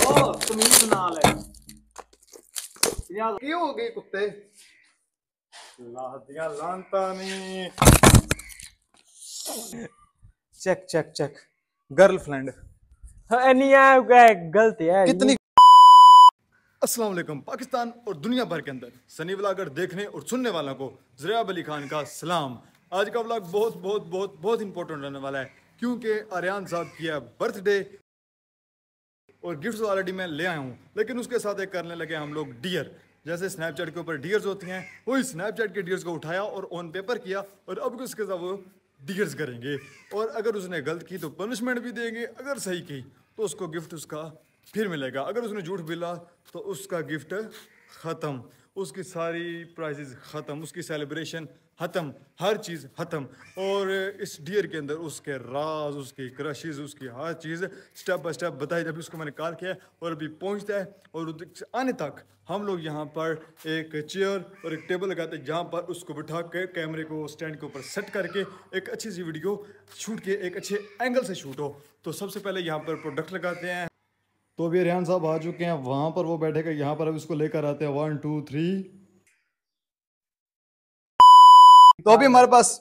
ओ तमीज नाल है की हो गई कुत्ते अल्लाह दिया लानता नहीं। चेक चेक चेक गर्लफ्रेंड नहीं है, गलत है कितनी। अस्सलाम वालेकुम पाकिस्तान और दुनिया भर के अंदर सनी व्लॉगर देखने और सुनने वालों को ज़रिया अली खान का सलाम। आज का व्लॉग बहुत बहुत बहुत बहुत इंपॉर्टेंट रहने वाला है क्योंकि आर्यन साहब किया बर्थडे और गिफ्ट्स ऑलरेडी मैं ले आया हूँ, लेकिन उसके साथ एक करने लगे हम लोग डियर। जैसे स्नैपचैट के ऊपर डियर्स होती हैं वही स्नैपचैट के डियर्स को उठाया और ऑन पेपर किया और अब उसके साथ वो डियर्स करेंगे। और अगर उसने गलत की तो पनिशमेंट भी देंगे, अगर सही की तो उसको गिफ्ट उसका फिर मिलेगा, अगर उसने झूठ बोला तो उसका गिफ्ट ख़त्म, उसकी सारी प्राइजेस ख़त्म, उसकी सेलिब्रेशन ख़त्म, हर चीज़ ख़त्म। और इस डियर के अंदर उसके राज, उसकी क्रशेस, उसकी हर चीज़ स्टेप बाय स्टेप बताई। जब उसको मैंने कॉल किया और अभी पहुंचता है और उधर आने तक हम लोग यहाँ पर एक चेयर और एक टेबल लगाते हैं जहाँ पर उसको बिठा के कैमरे को स्टैंड के ऊपर सेट करके एक अच्छी सी वीडियो शूट के एक अच्छे एंगल से शूट हो। तो सबसे पहले यहाँ पर प्रोडक्ट लगाते हैं। तो अभी रेहान साहब आ चुके हैं, वहाँ पर वो बैठेगा, यहाँ पर अब इसको लेकर आते हैं 1 2 3। तो अभी हमारे पास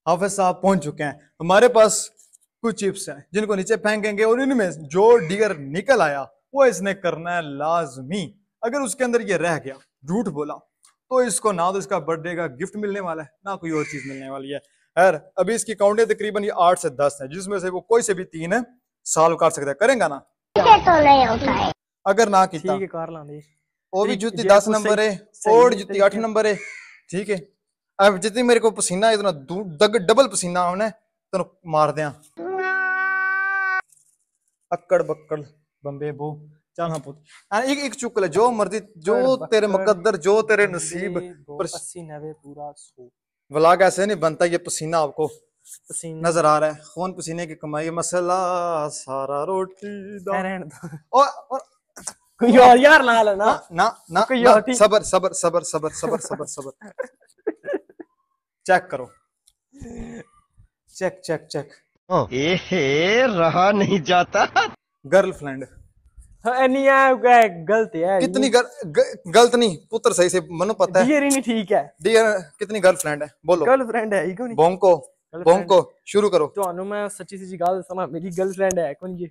हाफिज साहब पहुंच चुके हैं। हमारे पास कुछ चिप्स हैं जिनको नीचे फेंकेंगे और इनमें जो डियर निकल आया वो इसने करना है लाजमी। अगर उसके अंदर ये रह गया, झूठ बोला, तो इसको ना तो इसका बर्थडे का गिफ्ट मिलने वाला है ना कोई और चीज मिलने वाली है। खैर अभी इसकी काउंटें तकरीबन ये 8 से 10 है, जिसमें से वो कोई से भी 3 साल काट सकता है। करेंगा ना? तो नहीं होता है। अगर ना किया ठीक है कर लांगे। वो भी जुत्ती 10 नंबर है और जुत्ती 8 नंबर है। ठीक है, अब जितनी मेरे को पसीना इतना डबल पसीना होना तो मार दिया। अक्कड़ बक्कड़ बम्बे बो चल पुत एक एक चुक ले, जो मर्जी, जो तेरे मुकद्दर, जो तेरे नसीब। 80 90 पूरा 100 व्लॉग ऐसे नहीं बनता। ये पसीना आपको पसीना नजर आ रहा है, खून पसीने की कमाई, मसला सारा रोटी दा। रहने दो। और यार यार ला लेना ना ना, कोई ना होती। सबर सबर सबर सबर सबर सबर सबर चेक करो, चेक चेक चेक रहा नहीं जाता। गर्लफ्रेंड नहीं है, गलत है कितनी गलत नहीं पुत्र, सही से मनो पता है। डियर ही नहीं ठीक है। डियर कितनी गर्लफ्रेंड है बोलो? गर्लफ्रेंड है ही कोई नहीं। बोंको बोंको शुरू करो। तो मैं सच्ची सच्ची गल दसा, मेरी गर्लफ्रेंड है कौन ये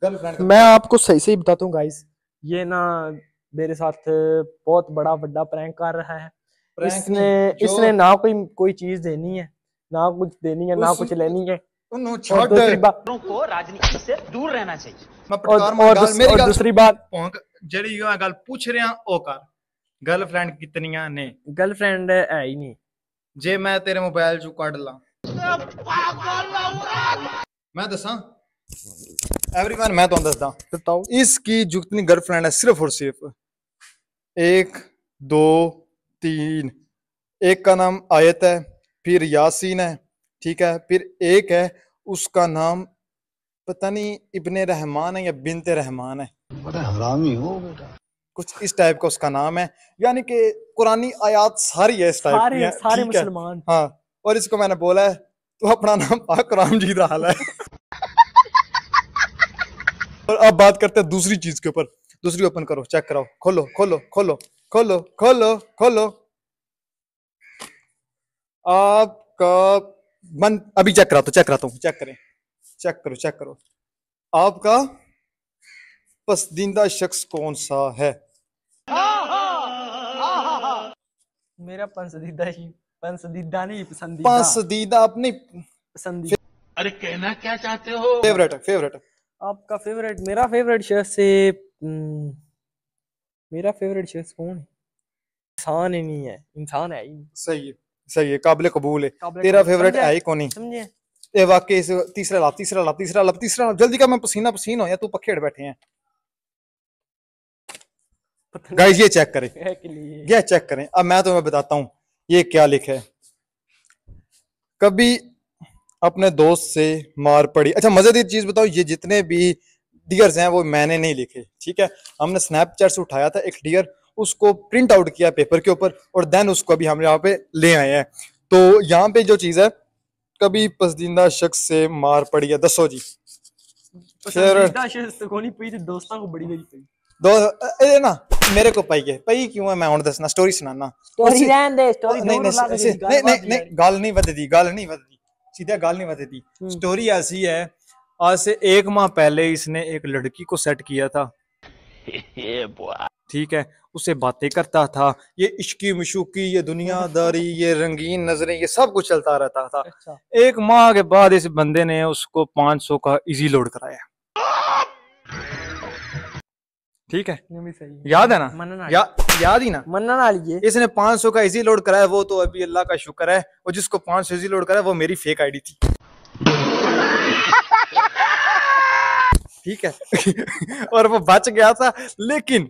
गर्लफ्रेंड मैं आपको सही से ही बताता हूँ गाइस। ये ना मेरे साथ बहुत बड़ा प्रैंक कर रहा है। इसने ना कोई चीज देनी है, ना कुछ देनी है, ना कुछ लेनी है। और दूसरी बात को राजनीति से दूर रहना चाहिए। और दूसरी बात जड़ी गल पूछ रहे हैं ओ कर गर्लफ्रेंड कितनियां ने? गर्लफ्रेंड है ही नहीं। जे मैं तेरे मोबाइल चू कड ला मैं दसा एवरीवन, मैं तो दसदा बताओ। इसकी जितनी गर्लफ्रेंड है सिर्फ और सिर्फ 1 2 3। एक का नाम आयत है, फिर यासीन है, ठीक है, फिर एक है उसका नाम पता नहीं इब्ने रहमान है या बिनते रहमान है, बड़ा हरामी हो बेटा, कुछ इस टाइप का उसका नाम है। यानी कि कुरानी आयात सारी है इस टाइप की है, सारे ठीक है? मुसलमान। हाँ, और इसको मैंने बोला है तू अपना नाम पाक रामजीत हाल है। और अब बात करते हैं दूसरी चीज के ऊपर। दूसरी ओपन करो, चेक कराओ, खोलो खोलो खोलो खोलो खोलो खोलो। आपका मन अभी चेक कराता हूँ, चेक कराता हूँ, चेक करें, चेक करो, चेक करो। आपका पसंदीदा शख्स कौन सा है? मेरा पसंदीदा नहीं, पसंदीदा अपनी पसंदीदा। अरे कहना क्या चाहते हो? फेवरेट फेवरेट आपका फेवरेट? मेरा फेवरेट शख्स से मेरा फेवरेट शख्स कौन है? इंसान ही नहीं है, इंसान है ही नहीं। सही है, सही है, काबिल कबूल है। तेरा फेवरेट है ही कौन नहीं समझे? ये वाकई से तीसरा लाभ, तीसरा लाभ, तीसरा लाभ, तीसरा लाभ, जल्दी का, मैं पसीना पसीन हो या तू पखेड़ बैठे हैं। गाइस ये चेक करें, ये चेक करें। अब मैं तुम्हें बताता हूँ ये क्या लिखा है। कभी अपने दोस्त से मार पड़ी। अच्छा मजेदार चीज बताओ, ये जितने भी डियर्स हैं वो मैंने नहीं लिखे, ठीक है? हमने स्नैपचैट से उठाया था एक डियर, उसको प्रिंट आउट किया पेपर के ऊपर और देन उसको अभी हम यहाँ पे ले आए हैं। तो यहाँ पे जो चीज है, कभी पसंदीदा शख्स से मार पड़ी है, दसो जी। पसंदीदा शिस्त को नहीं पई ते दोस्तां को बड़ी बड़ी पई दो ए ना मेरे को पई है पई क्यों है मैं हुन दसना स्टोरी सुनाना स्टोरी रहन दे स्टोरी नहीं नहीं गल नहीं बददी सीधा गल नहीं बददी स्टोरी ऐसी है आज से 1 माह पहले इसने एक लड़की को सेट किया था ठीक है उससे बातें करता था ये इश्की मशूकी ये दुनियादारी ये रंगीन नजरें ये सब कुछ चलता रहता था। 1 माह के बाद इस बंदे ने उसको 500 का इजी लोड कराया ठीक है याद है ना याद ही ना मनन वाली है इसने 500 का इजी लोड कराया वो तो अभी अल्लाह का शुक्र है और जिसको 500 इजी लोड कराया वो मेरी फेक आईडी थी ठीक है और वो बच गया था लेकिन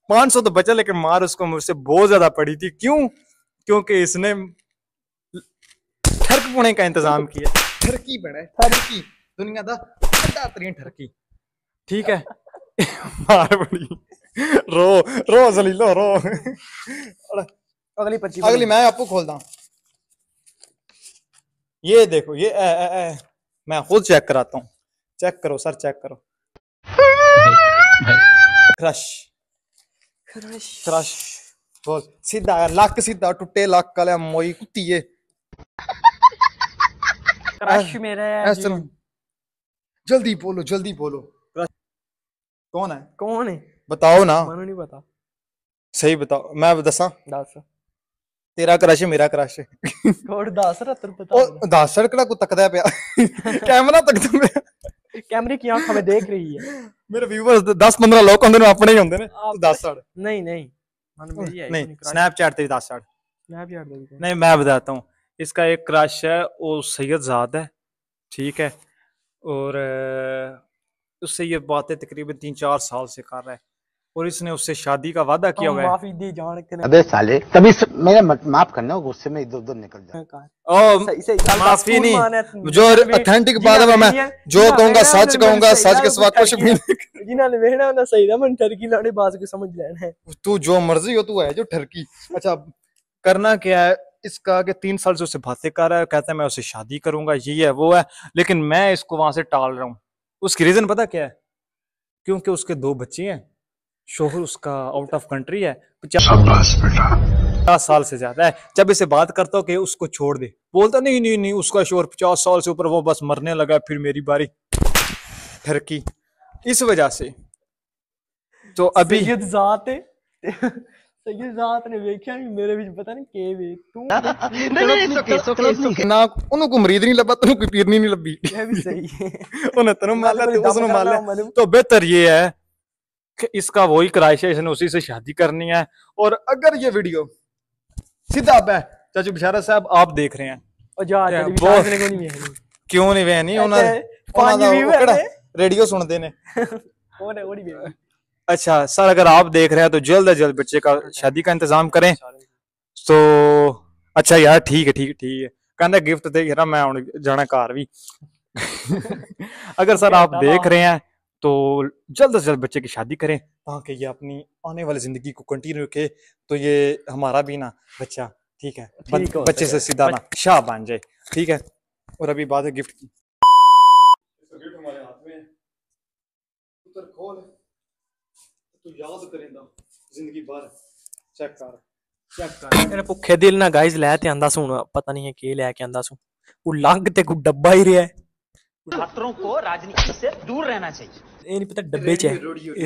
500 तो बचा लेकिन मार उसको मुझसे बहुत ज्यादा पड़ी थी क्यों क्योंकि इसने ठरक पुणे का इंतजाम किया ठरकी बना ठरकी दुनिया दा बड़ा तरीन ठरकी ठीक है मार पड़ी रो जलीलो रो अगली मैं आपको खोलता ये देखो ये मैं खुद चेक कराता हूँ चेक करो सर चेक करो क्रश बोल सीधा लक सीधा टुटे लक वाला मोई कुत्ती है क्रश मेरा है जल्दी बोलो कौन है बताओ ना मनु नहीं पता सही बताओ मैं दसा दस तेरा क्रश है मेरा क्रश है कोड 10 रत्तर पता ओ 10 सड़कड़ा को तकदा पिया कैमरा तकदा पिया कैमरे की आंख हमें देख रही है मेरे व्यूअर्स 10-15 लोग होंगे ने अपने ही होंगे ने 10 सड़ नहीं मन मेरी है नहीं स्नैपचैट पे 10 सड़ स्नैपचैट पे नहीं मैं बताता हूँ इसका एक क्रश है वो सैयद ज़ाद है ठीक है और उससे ये बातें तकरीबन 3-4 साल से कर रहा है और इसने उससे शादी का वादा किया हुआ है माफी दी जान के अबे साले तभी मेरे माफ करना गुस्से में इधर उधर निकल जाए माफी नहीं जो ऑथेंटिक बात है मैं जो कहूंगा सच के सिवा कुछ भी नहीं जिन्होंने वेखना ना सही था मन ठरकी लाने बात को समझ लेना है तू जो मर्जी हो तू है जो ठरकी अच्छा करना क्या है इसका कि 3 साल से उससे बातें कर रहा है कहता है मैं उससे शादी करूंगा ये है वो है लेकिन मैं इसको वहां से टाल रहा हूँ उसकी रीजन पता क्या है क्योंकि उसके 2 बच्चे हैं शोहर उसका आउट ऑफ कंट्री है 50 साल से ज्यादा है जब इसे बात करता हूँ कि उसको छोड़ दे बोलता नहीं उसका शोहर 50 साल से ऊपर वो बस मरने लगा फिर मेरी बारी ठरकी इस वजह से तो अभी सैयद ज़ात ने देखा भी मेरे बीच पता नहीं के वे तू ना उन्हों को मरीद नहीं लगा तेनों कोई पीरनी नहीं लगी ये भी सही है उन्हें तेनों मार ले उसने मार ले तो बेहतर ये है कि इसका वही ख्वाहिश है इसने उसी से शादी करनी है और अगर ये वीडियो सीधा पे चाचू बिशारा साहब आप देख रहे हैं क्यों नहीं वे नहीं रेडियो सुनते ने अच्छा सर अगर आप देख रहे हैं तो जल्द से जल्द बच्चे का शादी का इंतजाम करें तो अच्छा यार ठीक है कहना गिफ्ट दे यार मैं जाना घर भी अगर सर आप देख रहे हैं तो जल्द से जल्द बच्चे की शादी करें ताकि ये अपनी आने वाली जिंदगी को कंटिन्यू रखे तो ये हमारा भी ना बच्चा ठीक है बच्चे से सीधा ना शाह बन जाए ठीक है और अभी बात है गिफ्ट की गिफ्ट हमारे हाथ में उतर खोल तू याद करेंदा जिंदगी भर चेक कर मेरे भुखे दिल ना गाइस लेते आंदा सुन पता नहीं है के लेके आंदा सु वो लंग ते को डब्बा ही रहा है छात्रों को राजनीति से दूर रहना चाहिए ये नहीं पता डब्बे च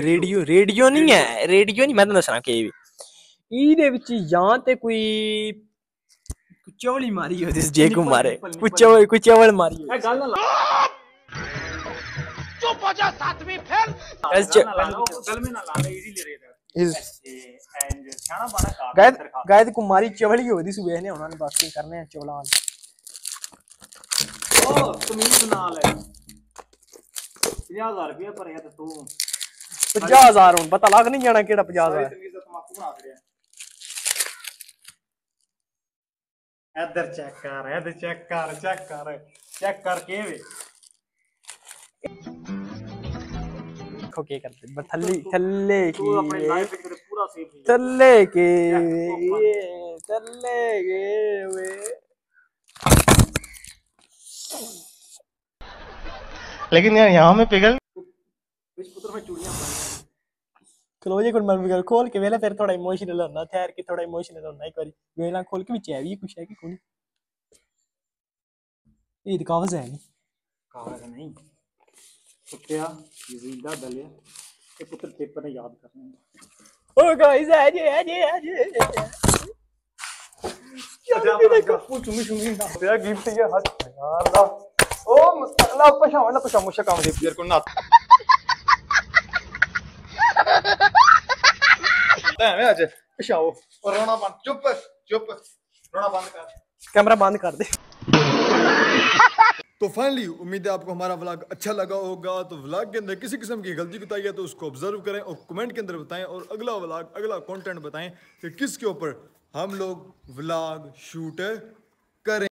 रेडियो नहीं मैं दसना के ਇਹਦੇ ਵਿੱਚ ਜਾਂ ਤੇ ਕੋਈ ਚੌਲੀ ਮਾਰੀ ਹੋ ਜਿਸ ਜੇ ਕੋ ਮਾਰੇ ਕੋਈ ਚਵਲ ਮਾਰੀ ਹੋ ਇਹ ਗੱਲ ਨਾ चुप हो जा सातवीं फेल गल में ना लाने इजीली रहता एंड खाना बड़ा का गायद कुमारी चवली हो दी सुबह ने उन्होंने बात करने हैं चवला ओ तमीज नाल है 50000 रुपया पर है तो तू 50000 ਹੁਣ ਪਤਾ ਲੱਗ ਨਹੀਂ ਜਾਣਾ ਕਿਹੜਾ 50000 ਤਮੀਜ਼ ਦਾ ਤਮਾਕੂ ਬਣਾ ਰਿਹਾ ਇੱਧਰ ਚੈੱਕ ਕਰ ਕੇ ਵੇ देखो क्या करते थल्ले तू अपनी लाइफ में पूरा सेफ है थल्ले के वे लेकिन यार यहाँ में पिघल इस पुत्र में चूड़ियां पड़ी खलो जे कोई खोल के वेला फिर थोड़ा इमोशनल होना ठहर के थोड़ा इमोशनल होना एक बारी वेला खोल के विच है भी कुछ है कि कोई ये कागज है नहीं कागज नहीं कुत्तिया जिंदा दलिया ये पुत्र पेपर ने याद करना ओ गाइस आ जे वो चुंगी ना तेरा गिफ्ट ये हट यार ला ओ मसला पछावन मुशा काम दे यार को ना है आज पछाओ और रोना बंद चुप रोना बंद कर कैमरा बंद कर दे। तो फाइनली उम्मीद है आपको हमारा व्लॉग अच्छा लगा होगा। तो व्लॉग के अंदर किसी किस्म की गलती बताई है तो उसको ऑब्जर्व करें और कमेंट के अंदर बताएं और अगला व्लॉग अगला कंटेंट बताएं कि किसके ऊपर हम लोग व्लॉग शूट करें।